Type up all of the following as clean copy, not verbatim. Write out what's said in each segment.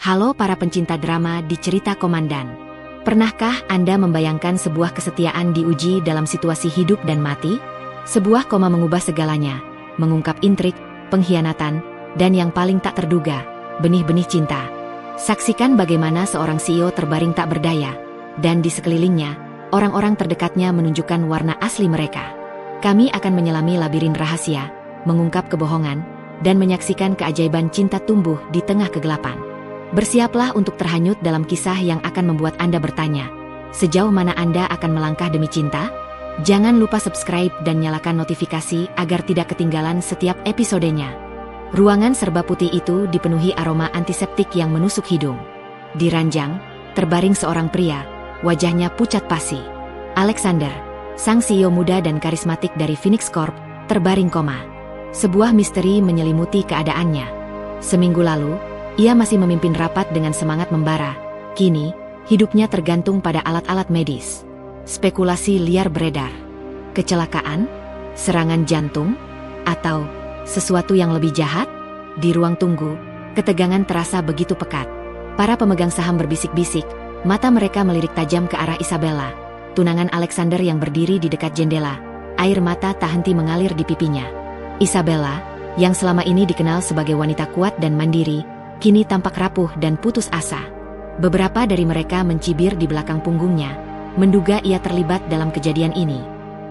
Halo para pencinta drama di Cerita Komandan. Pernahkah Anda membayangkan sebuah kesetiaan diuji dalam situasi hidup dan mati? Sebuah koma mengubah segalanya, mengungkap intrik, pengkhianatan, dan yang paling tak terduga, benih-benih cinta. Saksikan bagaimana seorang CEO terbaring tak berdaya, dan di sekelilingnya, orang-orang terdekatnya menunjukkan warna asli mereka. Kami akan menyelami labirin rahasia, mengungkap kebohongan, dan menyaksikan keajaiban cinta tumbuh di tengah kegelapan. Bersiaplah untuk terhanyut dalam kisah yang akan membuat Anda bertanya, sejauh mana Anda akan melangkah demi cinta? Jangan lupa subscribe dan nyalakan notifikasi agar tidak ketinggalan setiap episodenya. Ruangan serba putih itu dipenuhi aroma antiseptik yang menusuk hidung. Di ranjang, terbaring seorang pria, wajahnya pucat pasi. Alexander, sang CEO muda dan karismatik dari Phoenix Corp, terbaring koma. Sebuah misteri menyelimuti keadaannya. Seminggu lalu, ia masih memimpin rapat dengan semangat membara. Kini, hidupnya tergantung pada alat-alat medis. Spekulasi liar beredar. Kecelakaan? Serangan jantung? Atau sesuatu yang lebih jahat? Di ruang tunggu, ketegangan terasa begitu pekat. Para pemegang saham berbisik-bisik, mata mereka melirik tajam ke arah Isabella, tunangan Alexander yang berdiri di dekat jendela. Air mata tak henti mengalir di pipinya. Isabella, yang selama ini dikenal sebagai wanita kuat dan mandiri, kini tampak rapuh dan putus asa. Beberapa dari mereka mencibir di belakang punggungnya, menduga ia terlibat dalam kejadian ini.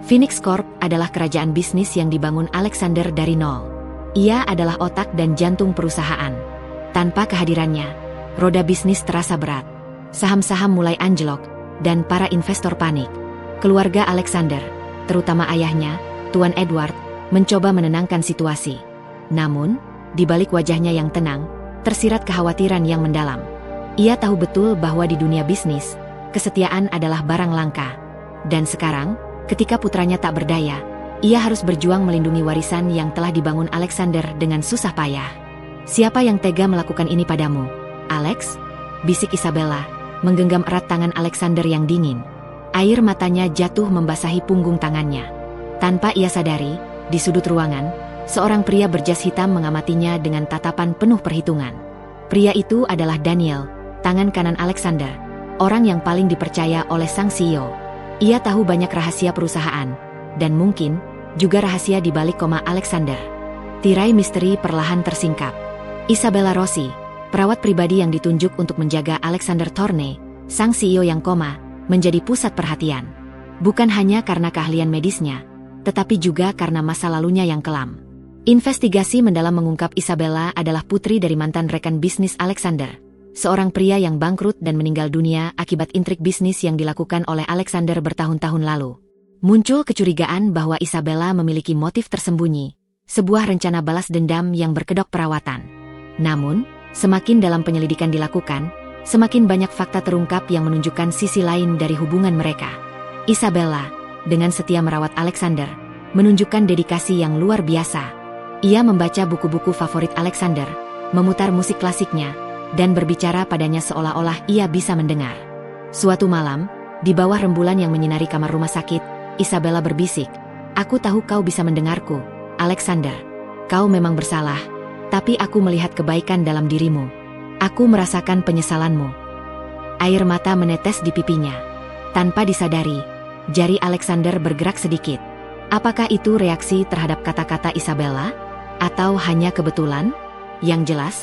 Phoenix Corp adalah kerajaan bisnis yang dibangun Alexander dari nol. Ia adalah otak dan jantung perusahaan. Tanpa kehadirannya, roda bisnis terasa berat. Saham-saham mulai anjlok, dan para investor panik. Keluarga Alexander, terutama ayahnya, Tuan Edward, mencoba menenangkan situasi. Namun, di balik wajahnya yang tenang, tersirat kekhawatiran yang mendalam. Ia tahu betul bahwa di dunia bisnis, kesetiaan adalah barang langka. Dan sekarang, ketika putranya tak berdaya, ia harus berjuang melindungi warisan yang telah dibangun Alexander dengan susah payah. Siapa yang tega melakukan ini padamu, Alex? Bisik Isabella, menggenggam erat tangan Alexander yang dingin. Air matanya jatuh membasahi punggung tangannya. Tanpa ia sadari, di sudut ruangan, seorang pria berjas hitam mengamatinya dengan tatapan penuh perhitungan. Pria itu adalah Daniel, tangan kanan Alexander, orang yang paling dipercaya oleh sang CEO. Ia tahu banyak rahasia perusahaan, dan mungkin juga rahasia di balik koma Alexander. Tirai misteri perlahan tersingkap. Isabella Rossi, perawat pribadi yang ditunjuk untuk menjaga Alexander Thorne, sang CEO yang koma, menjadi pusat perhatian. Bukan hanya karena keahlian medisnya, tetapi juga karena masa lalunya yang kelam. Investigasi mendalam mengungkap Isabella adalah putri dari mantan rekan bisnis Alexander, seorang pria yang bangkrut dan meninggal dunia akibat intrik bisnis yang dilakukan oleh Alexander bertahun-tahun lalu. Muncul kecurigaan bahwa Isabella memiliki motif tersembunyi, sebuah rencana balas dendam yang berkedok perawatan. Namun, semakin dalam penyelidikan dilakukan, semakin banyak fakta terungkap yang menunjukkan sisi lain dari hubungan mereka. Isabella, dengan setia merawat Alexander, menunjukkan dedikasi yang luar biasa. Ia membaca buku-buku favorit Alexander, memutar musik klasiknya, dan berbicara padanya seolah-olah ia bisa mendengar. Suatu malam, di bawah rembulan yang menyinari kamar rumah sakit, Isabella berbisik, "Aku tahu kau bisa mendengarku, Alexander. Kau memang bersalah, tapi aku melihat kebaikan dalam dirimu. Aku merasakan penyesalanmu." Air mata menetes di pipinya. Tanpa disadari, jari Alexander bergerak sedikit. Apakah itu reaksi terhadap kata-kata Isabella? Atau hanya kebetulan? Yang jelas,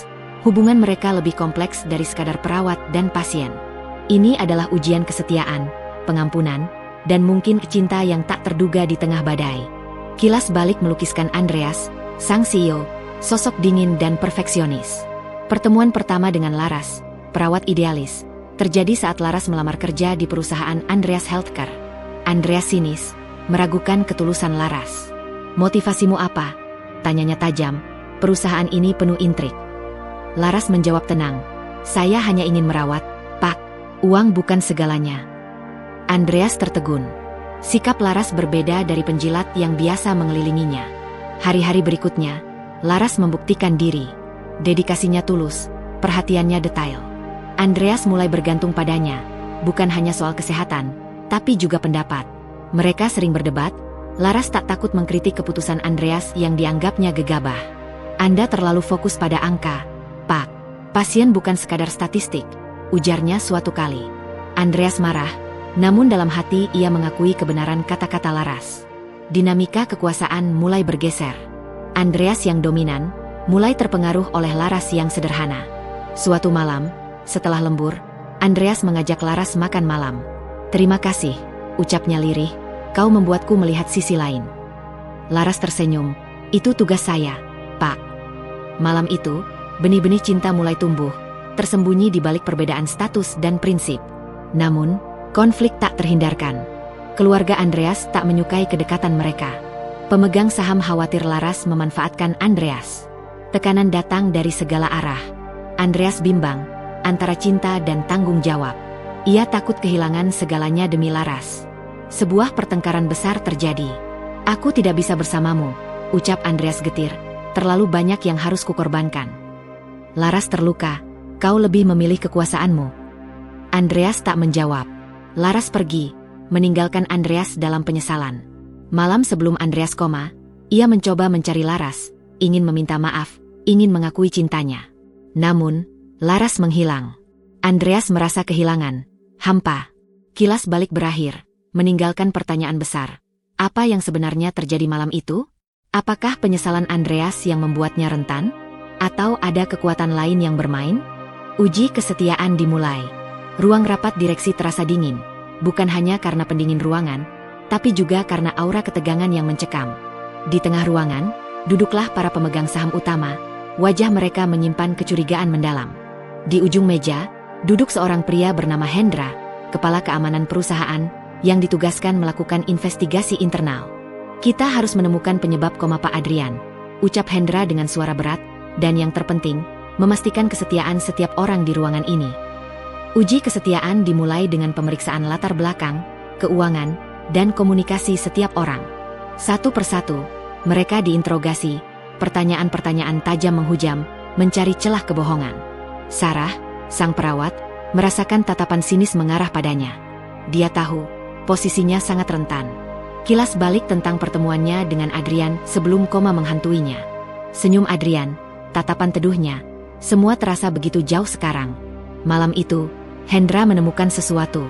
hubungan mereka lebih kompleks dari sekadar perawat dan pasien. Ini adalah ujian kesetiaan, pengampunan, dan mungkin cinta yang tak terduga di tengah badai. Kilas balik melukiskan Andreas, sang CEO, sosok dingin dan perfeksionis. Pertemuan pertama dengan Laras, perawat idealis, terjadi saat Laras melamar kerja di perusahaan Andreas Healthcare. Andreas sinis, meragukan ketulusan Laras. "Motivasimu apa?" tanyanya tajam. "Perusahaan ini penuh intrik." Laras menjawab tenang, "Saya hanya ingin merawat, Pak. Uang bukan segalanya." Andreas tertegun. Sikap Laras berbeda dari penjilat yang biasa mengelilinginya. Hari-hari berikutnya, Laras membuktikan diri. Dedikasinya tulus, perhatiannya detail. Andreas mulai bergantung padanya, bukan hanya soal kesehatan, tapi juga pendapat. Mereka sering berdebat. Laras tak takut mengkritik keputusan Andreas yang dianggapnya gegabah. "Anda terlalu fokus pada angka, Pak. Pasien bukan sekadar statistik, ujarnya suatu kali. Andreas marah, namun dalam hati ia mengakui kebenaran kata-kata Laras. Dinamika kekuasaan mulai bergeser. Andreas yang dominan, mulai terpengaruh oleh Laras yang sederhana. Suatu malam, setelah lembur, Andreas mengajak Laras makan malam. "Terima kasih," ucapnya lirih, "kau membuatku melihat sisi lain." Laras tersenyum, "Itu tugas saya, Pak." Malam itu, benih-benih cinta mulai tumbuh, tersembunyi di balik perbedaan status dan prinsip. Namun, konflik tak terhindarkan. Keluarga Andreas tak menyukai kedekatan mereka. Pemegang saham khawatir Laras memanfaatkan Andreas. Tekanan datang dari segala arah. Andreas bimbang antara cinta dan tanggung jawab. Ia takut kehilangan segalanya demi Laras. Sebuah pertengkaran besar terjadi. "Aku tidak bisa bersamamu," ucap Andreas getir. "Terlalu banyak yang harus kukorbankan." Laras terluka. "Kau lebih memilih kekuasaanmu." Andreas tak menjawab. Laras pergi, meninggalkan Andreas dalam penyesalan. Malam sebelum Andreas koma, ia mencoba mencari Laras, ingin meminta maaf, ingin mengakui cintanya. Namun, Laras menghilang. Andreas merasa kehilangan, hampa. Kilas balik berakhir, meninggalkan pertanyaan besar. Apa yang sebenarnya terjadi malam itu? Apakah penyesalan Andreas yang membuatnya rentan? Atau ada kekuatan lain yang bermain? Uji kesetiaan dimulai. Ruang rapat direksi terasa dingin, bukan hanya karena pendingin ruangan, tapi juga karena aura ketegangan yang mencekam. Di tengah ruangan, duduklah para pemegang saham utama, wajah mereka menyimpan kecurigaan mendalam. Di ujung meja, duduk seorang pria bernama Hendra, kepala keamanan perusahaan, yang ditugaskan melakukan investigasi internal. "Kita harus menemukan penyebab koma Pak Adrian," ucap Hendra dengan suara berat, "dan yang terpenting, memastikan kesetiaan setiap orang di ruangan ini." Uji kesetiaan dimulai dengan pemeriksaan latar belakang, keuangan, dan komunikasi setiap orang. Satu persatu, mereka diinterogasi, pertanyaan-pertanyaan tajam menghujam, mencari celah kebohongan. Sarah, sang perawat, merasakan tatapan sinis mengarah padanya. Dia tahu, posisinya sangat rentan. Kilas balik tentang pertemuannya dengan Adrian sebelum koma menghantuinya. Senyum Adrian, tatapan teduhnya, semua terasa begitu jauh sekarang. Malam itu, Hendra menemukan sesuatu.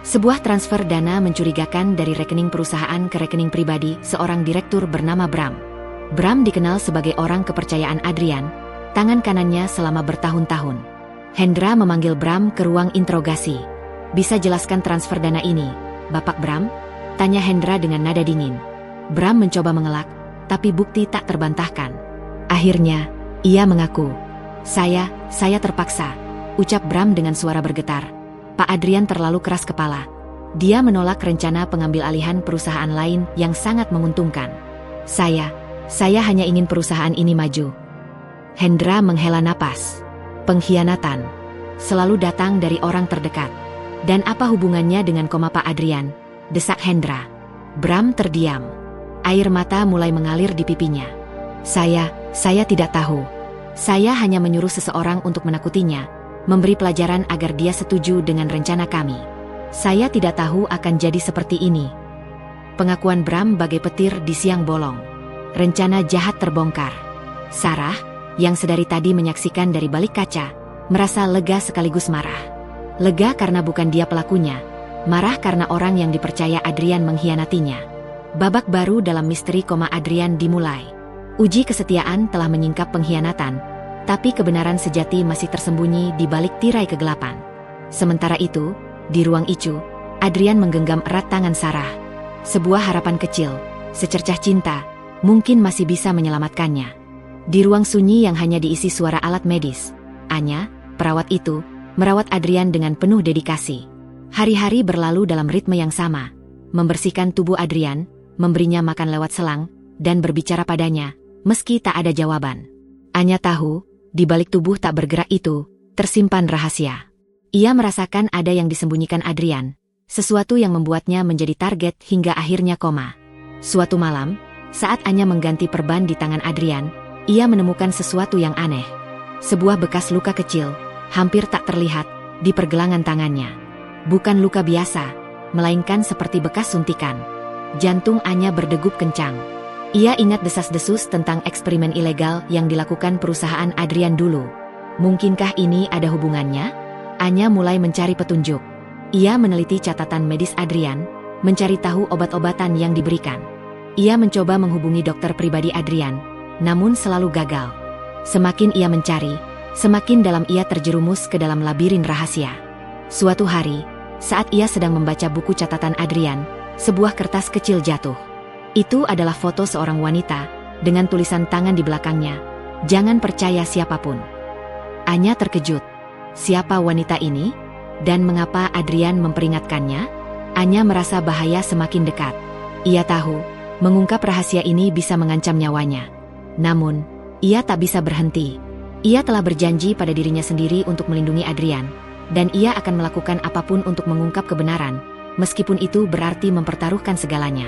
Sebuah transfer dana mencurigakan dari rekening perusahaan ke rekening pribadi seorang direktur bernama Bram. Bram dikenal sebagai orang kepercayaan Adrian, tangan kanannya selama bertahun-tahun. Hendra memanggil Bram ke ruang interogasi. "Bisa jelaskan transfer dana ini, Bapak Bram?" tanya Hendra dengan nada dingin. Bram mencoba mengelak, tapi bukti tak terbantahkan. Akhirnya, ia mengaku. Saya terpaksa," ucap Bram dengan suara bergetar. Pak Adrian terlalu keras kepala. Dia menolak rencana pengambil alihan perusahaan lain yang sangat menguntungkan. Saya hanya ingin perusahaan ini maju." Hendra menghela napas. Pengkhianatan selalu datang dari orang terdekat. "Dan apa hubungannya dengan koma Pak Adrian?" desak Hendra. Bram terdiam. Air mata mulai mengalir di pipinya. Saya tidak tahu. Saya hanya menyuruh seseorang untuk menakutinya, memberi pelajaran agar dia setuju dengan rencana kami. Saya tidak tahu akan jadi seperti ini." Pengakuan Bram bagai petir di siang bolong. Rencana jahat terbongkar. Sarah, yang sedari tadi menyaksikan dari balik kaca, merasa lega sekaligus marah. Lega karena bukan dia pelakunya, marah karena orang yang dipercaya Adrian mengkhianatinya. Babak baru dalam misteri koma Adrian dimulai. Uji kesetiaan telah menyingkap pengkhianatan, tapi kebenaran sejati masih tersembunyi di balik tirai kegelapan. Sementara itu, di ruang Icu, Adrian menggenggam erat tangan Sarah. Sebuah harapan kecil, secercah cinta, mungkin masih bisa menyelamatkannya. Di ruang sunyi yang hanya diisi suara alat medis, Anya, perawat itu, merawat Adrian dengan penuh dedikasi. Hari-hari berlalu dalam ritme yang sama, membersihkan tubuh Adrian, memberinya makan lewat selang, dan berbicara padanya, meski tak ada jawaban. Anya tahu, di balik tubuh tak bergerak itu, tersimpan rahasia. Ia merasakan ada yang disembunyikan Adrian, sesuatu yang membuatnya menjadi target hingga akhirnya koma. Suatu malam, saat Anya mengganti perban di tangan Adrian, ia menemukan sesuatu yang aneh. Sebuah bekas luka kecil, hampir tak terlihat, di pergelangan tangannya. Bukan luka biasa, melainkan seperti bekas suntikan. Jantung Anya berdegup kencang. Ia ingat desas-desus tentang eksperimen ilegal yang dilakukan perusahaan Adrian dulu. Mungkinkah ini ada hubungannya? Anya mulai mencari petunjuk. Ia meneliti catatan medis Adrian, mencari tahu obat-obatan yang diberikan. Ia mencoba menghubungi dokter pribadi Adrian, namun selalu gagal. Semakin ia mencari, semakin dalam ia terjerumus ke dalam labirin rahasia. Suatu hari, saat ia sedang membaca buku catatan Adrian, sebuah kertas kecil jatuh. Itu adalah foto seorang wanita, dengan tulisan tangan di belakangnya, "Jangan percaya siapapun." Anya terkejut. Siapa wanita ini? Dan mengapa Adrian memperingatkannya? Anya merasa bahaya semakin dekat. Ia tahu, mengungkap rahasia ini bisa mengancam nyawanya. Namun, ia tak bisa berhenti. Ia telah berjanji pada dirinya sendiri untuk melindungi Adrian, dan ia akan melakukan apapun untuk mengungkap kebenaran, meskipun itu berarti mempertaruhkan segalanya.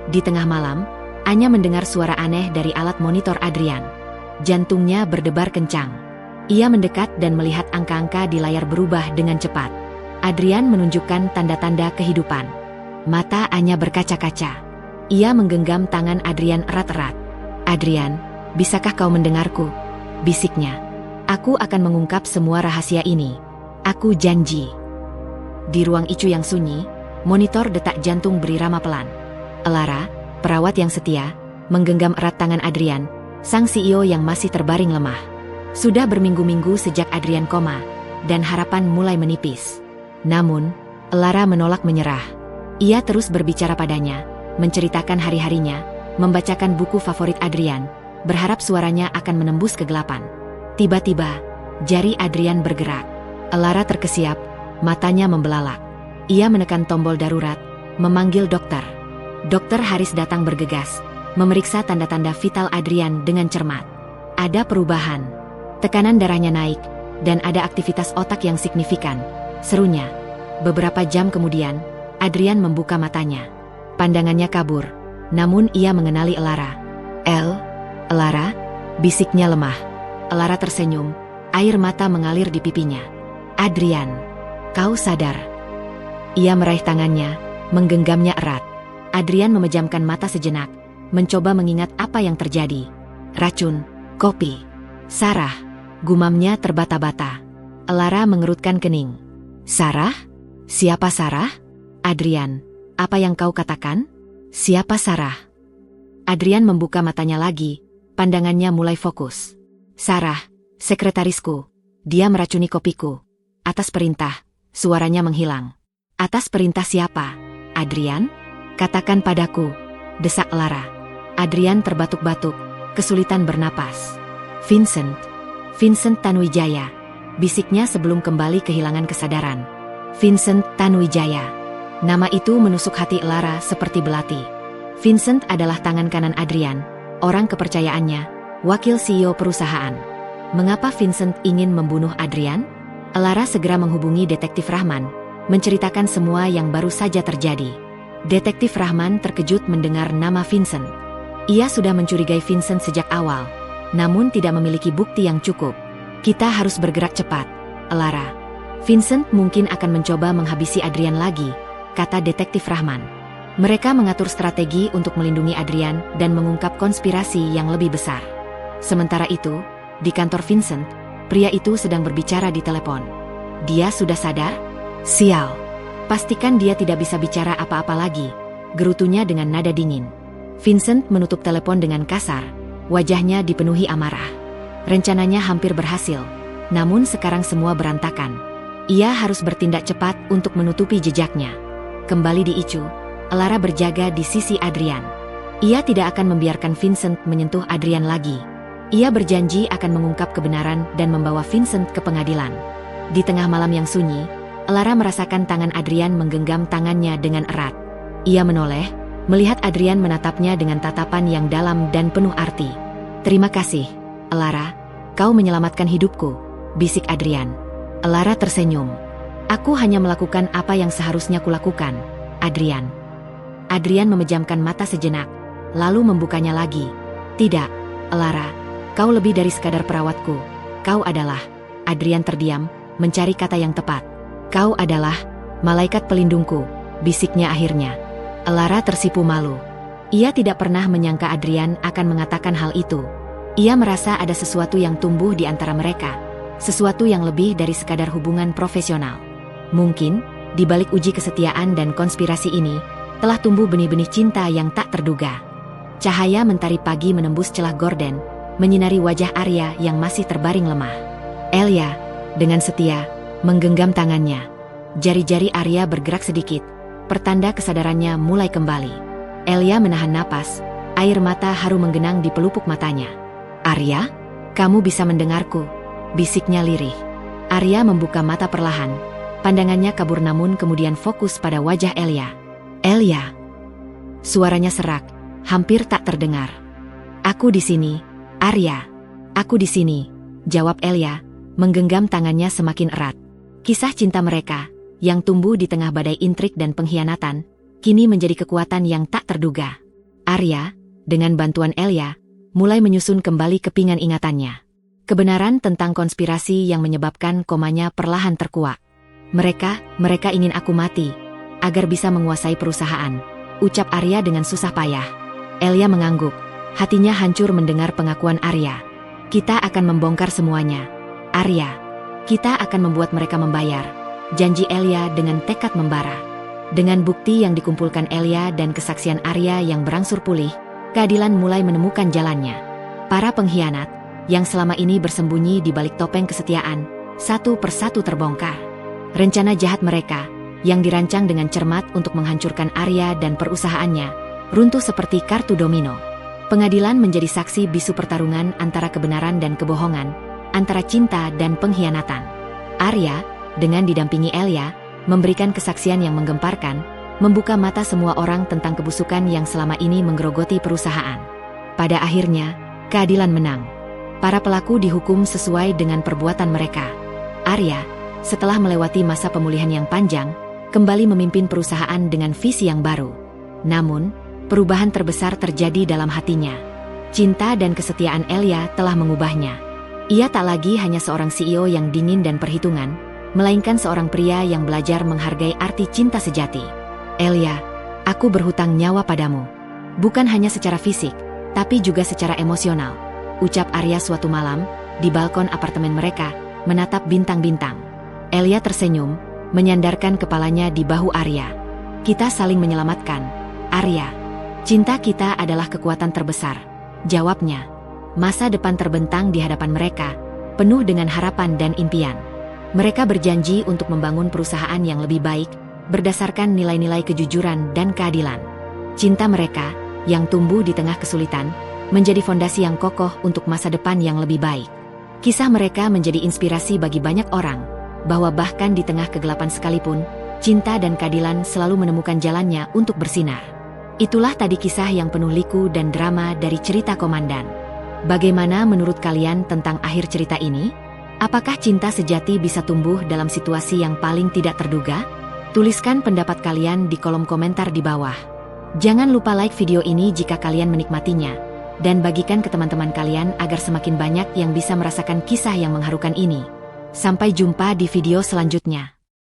Di tengah malam, Anya mendengar suara aneh dari alat monitor Adrian. Jantungnya berdebar kencang. Ia mendekat dan melihat angka-angka di layar berubah dengan cepat. Adrian menunjukkan tanda-tanda kehidupan. Mata Anya berkaca-kaca. Ia menggenggam tangan Adrian erat-erat. "Adrian, bisakah kau mendengarku?" bisiknya. "Aku akan mengungkap semua rahasia ini. Aku janji." Di ruang Icu yang sunyi, monitor detak jantung berirama pelan. Elara, perawat yang setia, menggenggam erat tangan Adrian, sang CEO yang masih terbaring lemah. Sudah berminggu-minggu sejak Adrian koma, dan harapan mulai menipis. Namun, Elara menolak menyerah. Ia terus berbicara padanya, menceritakan hari-harinya, membacakan buku favorit Adrian, berharap suaranya akan menembus kegelapan. Tiba-tiba, jari Adrian bergerak. Elara terkesiap, matanya membelalak. Ia menekan tombol darurat, memanggil dokter. Dokter Haris datang bergegas, memeriksa tanda-tanda vital Adrian dengan cermat. Ada perubahan. Tekanan darahnya naik, dan ada aktivitas otak yang signifikan, serunya. Beberapa jam kemudian, Adrian membuka matanya. Pandangannya kabur, namun ia mengenali Elara. Elara?" bisiknya lemah. Elara tersenyum, air mata mengalir di pipinya. "Adrian, kau sadar?" Ia meraih tangannya, menggenggamnya erat. Adrian memejamkan mata sejenak, mencoba mengingat apa yang terjadi. "Racun, kopi, Sarah," gumamnya terbata-bata. Elara mengerutkan kening. "Sarah? Siapa Sarah?" "Adrian, apa yang kau katakan? Siapa Sarah?" Adrian membuka matanya lagi, pandangannya mulai fokus. "Sarah, sekretarisku. Dia meracuni kopiku. Atas perintah." Suaranya menghilang. "Atas perintah siapa? Adrian? Katakan padaku," desak Elara. Adrian terbatuk-batuk, kesulitan bernapas. Vincent Tanuwijaya," bisiknya sebelum kembali kehilangan kesadaran. Vincent Tanuwijaya. Nama itu menusuk hati Elara seperti belati. Vincent adalah tangan kanan Adrian, orang kepercayaannya, wakil CEO perusahaan. Mengapa Vincent ingin membunuh Adrian? Elara segera menghubungi Detektif Rahman, menceritakan semua yang baru saja terjadi. Detektif Rahman terkejut mendengar nama Vincent. Ia sudah mencurigai Vincent sejak awal, namun tidak memiliki bukti yang cukup. "Kita harus bergerak cepat, Elara. Vincent mungkin akan mencoba menghabisi Adrian lagi," kata Detektif Rahman. Mereka mengatur strategi untuk melindungi Adrian dan mengungkap konspirasi yang lebih besar. Sementara itu, di kantor Vincent, pria itu sedang berbicara di telepon. "Dia sudah sadar? Sial. Pastikan dia tidak bisa bicara apa-apa lagi," gerutunya dengan nada dingin. Vincent menutup telepon dengan kasar, wajahnya dipenuhi amarah. Rencananya hampir berhasil, namun sekarang semua berantakan. Ia harus bertindak cepat untuk menutupi jejaknya. Kembali di Icu, Elara berjaga di sisi Adrian. Ia tidak akan membiarkan Vincent menyentuh Adrian lagi. Ia berjanji akan mengungkap kebenaran dan membawa Vincent ke pengadilan. Di tengah malam yang sunyi, Elara merasakan tangan Adrian menggenggam tangannya dengan erat. Ia menoleh, melihat Adrian menatapnya dengan tatapan yang dalam dan penuh arti. "Terima kasih, Elara, kau menyelamatkan hidupku," bisik Adrian. Elara tersenyum. "Aku hanya melakukan apa yang seharusnya kulakukan, Adrian." Adrian memejamkan mata sejenak, lalu membukanya lagi. "Tidak, Elara, kau lebih dari sekadar perawatku. Kau adalah..." Adrian terdiam, mencari kata yang tepat. "Kau adalah malaikat pelindungku," bisiknya akhirnya. Elara tersipu malu. Ia tidak pernah menyangka Adrian akan mengatakan hal itu. Ia merasa ada sesuatu yang tumbuh di antara mereka, sesuatu yang lebih dari sekadar hubungan profesional. Mungkin, di balik uji kesetiaan dan konspirasi ini, telah tumbuh benih-benih cinta yang tak terduga. Cahaya mentari pagi menembus celah gorden, menyinari wajah Arya yang masih terbaring lemah. Elia, dengan setia, menggenggam tangannya. Jari-jari Arya bergerak sedikit, pertanda kesadarannya mulai kembali. Elia menahan napas, air mata haru menggenang di pelupuk matanya. "Arya, kamu bisa mendengarku," bisiknya lirih. Arya membuka mata perlahan, pandangannya kabur namun kemudian fokus pada wajah Elia. "Elia." Suaranya serak, hampir tak terdengar. "Aku di sini, Arya. Aku di sini," jawab Elia, menggenggam tangannya semakin erat. Kisah cinta mereka, yang tumbuh di tengah badai intrik dan pengkhianatan, kini menjadi kekuatan yang tak terduga. Arya, dengan bantuan Elia, mulai menyusun kembali kepingan ingatannya. Kebenaran tentang konspirasi yang menyebabkan komanya perlahan terkuak. Mereka ingin aku mati, agar bisa menguasai perusahaan, ucap Arya dengan susah payah. Elia mengangguk, hatinya hancur mendengar pengakuan Arya. "Kita akan membongkar semuanya, Arya. Kita akan membuat mereka membayar," janji Elia dengan tekad membara. Dengan bukti yang dikumpulkan Elia dan kesaksian Arya yang berangsur pulih, keadilan mulai menemukan jalannya. Para pengkhianat, yang selama ini bersembunyi di balik topeng kesetiaan, satu persatu terbongkar. Rencana jahat mereka, yang dirancang dengan cermat untuk menghancurkan Arya dan perusahaannya, runtuh seperti kartu domino. Pengadilan menjadi saksi bisu pertarungan antara kebenaran dan kebohongan, antara cinta dan pengkhianatan. Arya, dengan didampingi Elia, memberikan kesaksian yang menggemparkan, membuka mata semua orang tentang kebusukan yang selama ini menggerogoti perusahaan. Pada akhirnya, keadilan menang. Para pelaku dihukum sesuai dengan perbuatan mereka. Arya, setelah melewati masa pemulihan yang panjang, kembali memimpin perusahaan dengan visi yang baru. Namun, perubahan terbesar terjadi dalam hatinya. Cinta dan kesetiaan Elia telah mengubahnya. Ia tak lagi hanya seorang CEO yang dingin dan perhitungan, melainkan seorang pria yang belajar menghargai arti cinta sejati. "Elia, aku berhutang nyawa padamu. Bukan hanya secara fisik, tapi juga secara emosional," ucap Arya suatu malam, di balkon apartemen mereka, menatap bintang-bintang. Elia tersenyum, menyandarkan kepalanya di bahu Arya. "Kita saling menyelamatkan, Arya. Cinta kita adalah kekuatan terbesar," jawabnya. Masa depan terbentang di hadapan mereka, penuh dengan harapan dan impian. Mereka berjanji untuk membangun perusahaan yang lebih baik, berdasarkan nilai-nilai kejujuran dan keadilan. Cinta mereka, yang tumbuh di tengah kesulitan, menjadi fondasi yang kokoh untuk masa depan yang lebih baik. Kisah mereka menjadi inspirasi bagi banyak orang, bahwa bahkan di tengah kegelapan sekalipun, cinta dan keadilan selalu menemukan jalannya untuk bersinar. Itulah tadi kisah yang penuh liku dan drama dari cerita Komandan. Bagaimana menurut kalian tentang akhir cerita ini? Apakah cinta sejati bisa tumbuh dalam situasi yang paling tidak terduga? Tuliskan pendapat kalian di kolom komentar di bawah. Jangan lupa like video ini jika kalian menikmatinya, dan bagikan ke teman-teman kalian agar semakin banyak yang bisa merasakan kisah yang mengharukan ini. Sampai jumpa di video selanjutnya.